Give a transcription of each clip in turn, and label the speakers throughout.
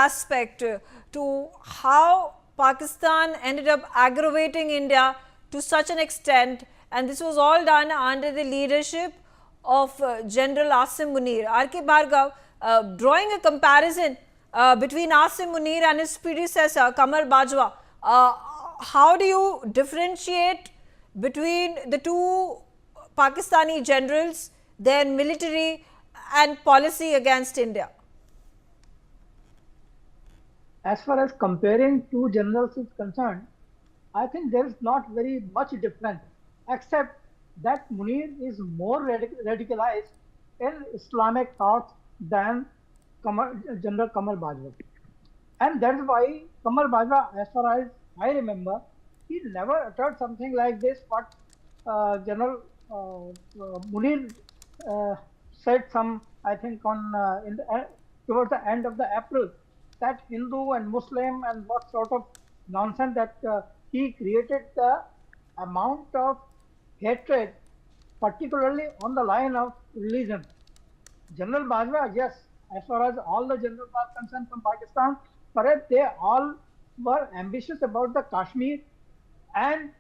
Speaker 1: aspect to how Pakistan ended up aggravating India to such an extent, and this was all done under the leadership of General Asim Munir. R.K. Bhargav, drawing a comparison between Asim Munir and his predecessor Qamar Bajwa, how do you differentiate between the two Pakistani generals, their military and policy against India?
Speaker 2: As far as comparing two generals is concerned, I think there is not very much difference, except that Munir is more radicalized in Islamic thought than General Qamar Bajwa. And that is why Qamar Bajwa, as far as I remember, he never uttered something like this, but General Munir said I think towards the end of the April, that Hindu and Muslim and what sort of nonsense that he created the amount of hatred, particularly on the line of religion. General Bajwa, yes, as far as all the generals are concerned from Pakistan, perhaps they all were ambitious about the Kashmir and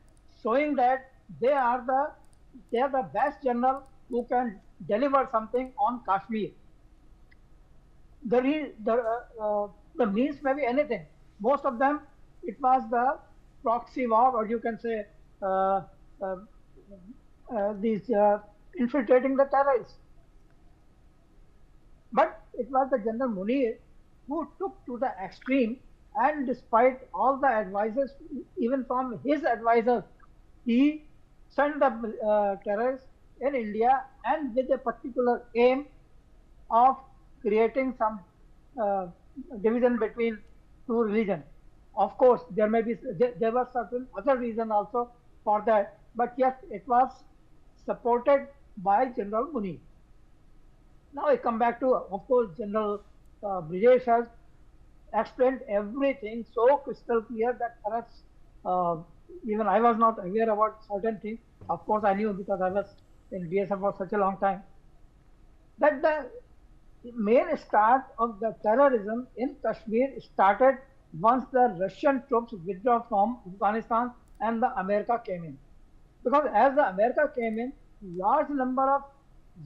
Speaker 2: showing that they are the best general who can deliver something on Kashmir. The means may be anything. Most of them, it was the proxy war, or you can say these infiltrating the terrorists. But it was the General Munir who took to the extreme, and despite all the advices, even from his advisors, he sent the terrorists in India, and with a particular aim of creating some division between two religions. Of course, there were certain other reasons also for that, but yes, it was supported by General Munir. Now I come back to, of course, General Brijesh has explained everything so crystal clear that perhaps even I was not aware about certain things. Of course, I knew because I was in BSF for such a long time. That the main start of the terrorism in Kashmir started once the Russian troops withdrew from Afghanistan and the America came in. Because as the America came in, large number of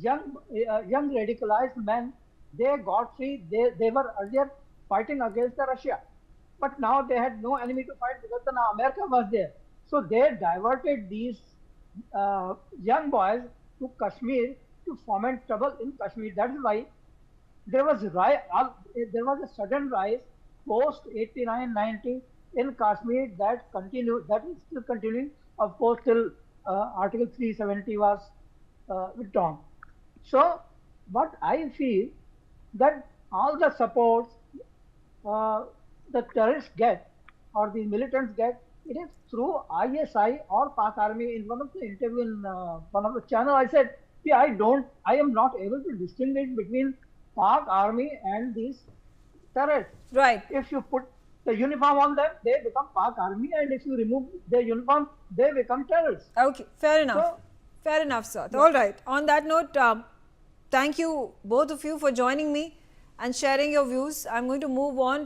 Speaker 2: young radicalized men, they got free. They were earlier fighting against the Russia, but now they had no enemy to fight because now America was there. So they diverted these young boys to Kashmir to foment trouble in Kashmir. That is why there was a sudden rise post 89-90 in Kashmir that continued. That is still continuing, of course, till Article 370 was withdrawn. So what I feel that all the supports the terrorists get or the militants get, it is through ISI or Pak Army. In one of the interview in one of the channel, I said, see, I am not able to distinguish between Pak Army and these terrorists.
Speaker 1: Right.
Speaker 2: If you put the uniform on them, they become Pak Army, and if you remove their uniform, they become terrorists.
Speaker 1: Okay, fair enough. So, fair enough, sir. Yeah. All right. On that note, thank you both of you for joining me and sharing your views. I'm going to move on